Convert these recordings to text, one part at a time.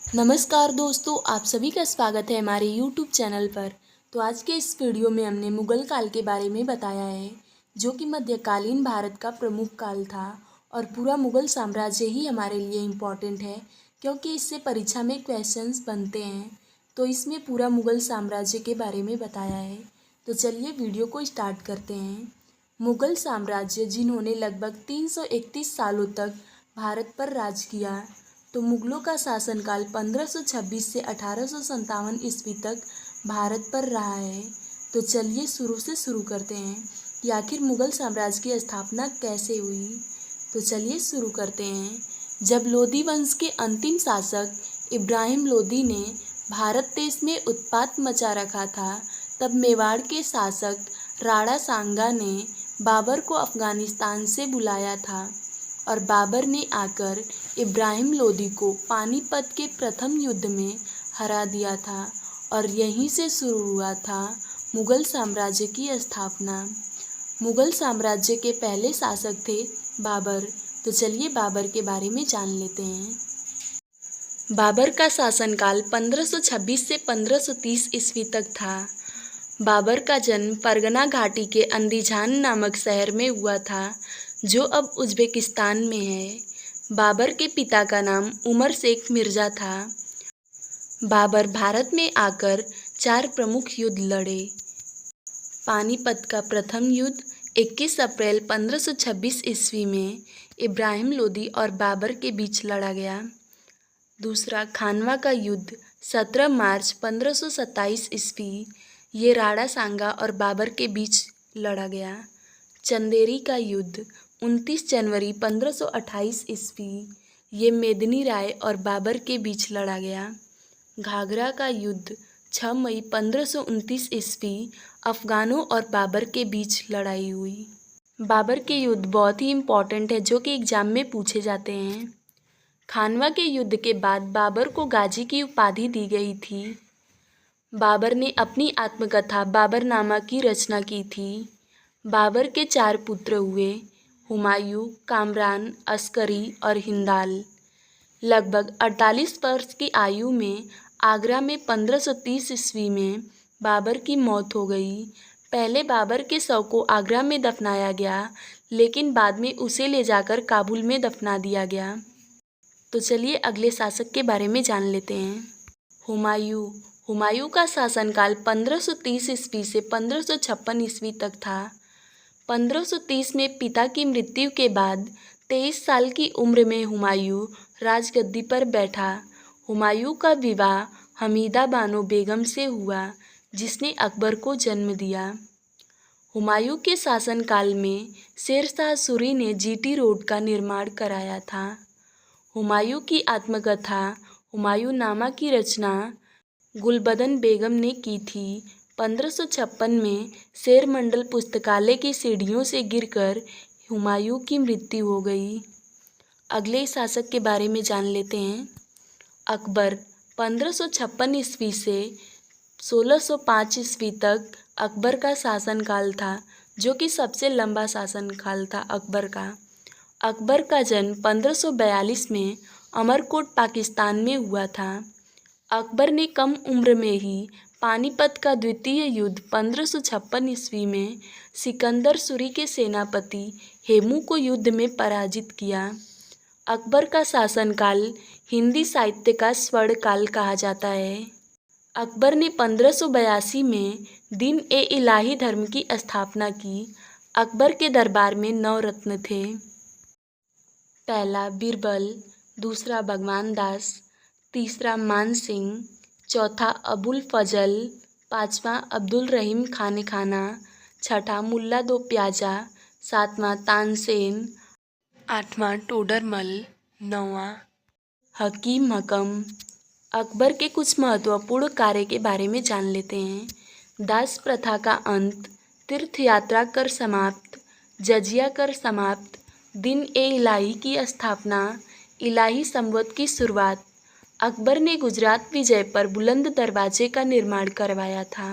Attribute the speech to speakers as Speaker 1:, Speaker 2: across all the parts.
Speaker 1: नमस्कार दोस्तों, आप सभी का स्वागत है हमारे YouTube चैनल पर। तो आज के इस वीडियो में हमने मुगल काल के बारे में बताया है, जो कि मध्यकालीन भारत का प्रमुख काल था। और पूरा मुगल साम्राज्य ही हमारे लिए इम्पॉर्टेंट है, क्योंकि इससे परीक्षा में क्वेश्चंस बनते हैं। तो इसमें पूरा मुगल साम्राज्य के बारे में बताया है। तो चलिए वीडियो को स्टार्ट करते हैं। मुगल साम्राज्य, जिन्होंने लगभग 331 सालों तक भारत पर राज किया। तो मुगलों का शासनकाल 1526 से 1857 ईस्वी तक भारत पर रहा है। तो चलिए शुरू से शुरू करते हैं कि आखिर मुगल साम्राज्य की स्थापना कैसे हुई। तो चलिए शुरू करते हैं। जब लोधी वंश के अंतिम शासक इब्राहिम लोधी ने भारत देश में उत्पात मचा रखा था, तब मेवाड़ के शासक राणा सांगा ने बाबर को अफगानिस्तान से बुलाया था और बाबर ने आकर इब्राहिम लोदी को पानीपत के प्रथम युद्ध में हरा दिया था और यहीं से शुरू हुआ था मुगल साम्राज्य की स्थापना। मुगल साम्राज्य के पहले शासक थे बाबर। तो चलिए बाबर के बारे में जान लेते हैं। बाबर का शासनकाल 1526 से 1530 ईस्वी तक था। बाबर का जन्म परगना घाटी के अंदीजान नामक शहर में हुआ था, जो अब उज़्बेकिस्तान में है। बाबर के पिता का नाम उमर शेख मिर्ज़ा था। बाबर भारत में आकर 4 प्रमुख युद्ध लड़े। पानीपत का प्रथम युद्ध 21 अप्रैल 1526 ईस्वी में इब्राहिम लोदी और बाबर के बीच लड़ा गया। दूसरा खानवा का युद्ध 17 मार्च 1527 ईस्वी, ये राणा सांगा और बाबर के बीच लड़ा गया। चंदेरी का युद्ध 29 जनवरी 1528 ईस्वी, ये मेदिनी राय और बाबर के बीच लड़ा गया। घाघरा का युद्ध 6 मई 1529 ईस्वी, अफगानों और बाबर के बीच लड़ाई हुई। बाबर के युद्ध बहुत ही इम्पोर्टेंट है, जो कि एग्जाम में पूछे जाते हैं। खानवा के युद्ध के बाद बाबर को गाजी की उपाधि दी गई थी। बाबर ने अपनी आत्मकथा बाबरनामा की रचना की थी। बाबर के 4 पुत्र हुए, हुमायूं, कामरान, अस्करी और हिंदाल। लगभग 48 वर्ष की आयु में आगरा में 1530 ईस्वी में बाबर की मौत हो गई। पहले बाबर के शव को आगरा में दफनाया गया, लेकिन बाद में उसे ले जाकर काबुल में दफना दिया गया। तो चलिए अगले शासक के बारे में जान लेते हैं। हुमायूं। हुमायूं का शासनकाल 1530 ईस्वी से 1556 ईस्वी तक था। 1530 में पिता की मृत्यु के बाद 23 साल की उम्र में हुमायूं राजगद्दी पर बैठा। हुमायूं का विवाह हमीदा बानो बेगम से हुआ, जिसने अकबर को जन्म दिया। हुमायूं के शासनकाल में शेरशाह सूरी ने जीटी रोड का निर्माण कराया था। हुमायूं की आत्मकथा हुमायूंनामा की रचना गुलबदन बेगम ने की थी। 1556 में शेर मंडल पुस्तकालय की सीढ़ियों से गिरकर हुमायूं की मृत्यु हो गई। अगले शासक के बारे में जान लेते हैं। अकबर। 1556 ईस्वी से 1605 ईस्वी तक अकबर का शासनकाल था, जो कि सबसे लंबा शासनकाल था अकबर का। अकबर का जन्म 1542 में अमरकोट पाकिस्तान में हुआ था। अकबर ने कम उम्र में ही पानीपत का द्वितीय युद्ध 1556 ईस्वी में सिकंदर सूरी के सेनापति हेमू को युद्ध में पराजित किया। अकबर का शासनकाल हिंदी साहित्य का स्वर्ण काल कहा जाता है। अकबर ने 1582 में दीन-ए-इलाही धर्म की स्थापना की। अकबर के दरबार में 9 रत्न थे। पहला बीरबल, दूसरा भगवान दास, तीसरा मान सिंह, चौथा अबुल फजल, पाँचवा अब्दुल रहीम खाने खाना, छठा मुल्ला दो प्याजा, सातवां तानसेन, आठवां टोडरमल, नौवां हकीम हकम। अकबर के कुछ महत्वपूर्ण कार्य के बारे में जान लेते हैं। दास प्रथा का अंत, तीर्थ यात्रा कर समाप्त, जजिया कर समाप्त, दीन-ए-इलाही की स्थापना, इलाही संवत की शुरुआत। अकबर ने गुजरात विजय पर बुलंद दरवाजे का निर्माण करवाया था।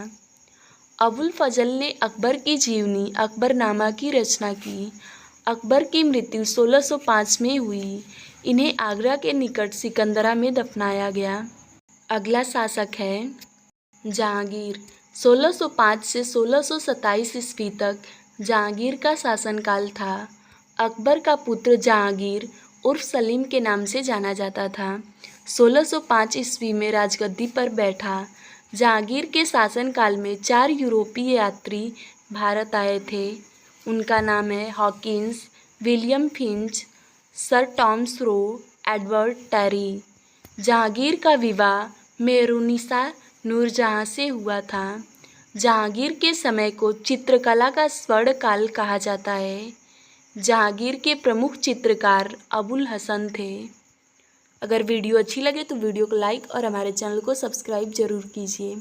Speaker 1: अबुल फजल ने अकबर की जीवनी अकबरनामा की रचना की। अकबर की मृत्यु 1605 में हुई। इन्हें आगरा के निकट सिकंदरा में दफनाया गया। अगला शासक है जहांगीर। 1605 से 1627 ईस्वी तक जहांगीर का शासनकाल था। अकबर का पुत्र जहांगीर उर्फ सलीम के नाम से जाना जाता था। 1605 ईस्वी में राजगद्दी पर बैठा। जहांगीर के शासनकाल में 4 यूरोपीय यात्री भारत आए थे। उनका नाम है Hawkins, William Finch, sir Thomas Roe, Edward Terry. Jahangir का विवाह मेहरुन्निसा नूरजहां से हुआ था। जहांगीर के समय को चित्रकला का स्वर्ण काल कहा जाता है। जहांगीर के प्रमुख चित्रकार अबुल हसन थे। अगर वीडियो अच्छी लगे तो वीडियो को लाइक और हमारे चैनल को सब्सक्राइब जरूर कीजिए।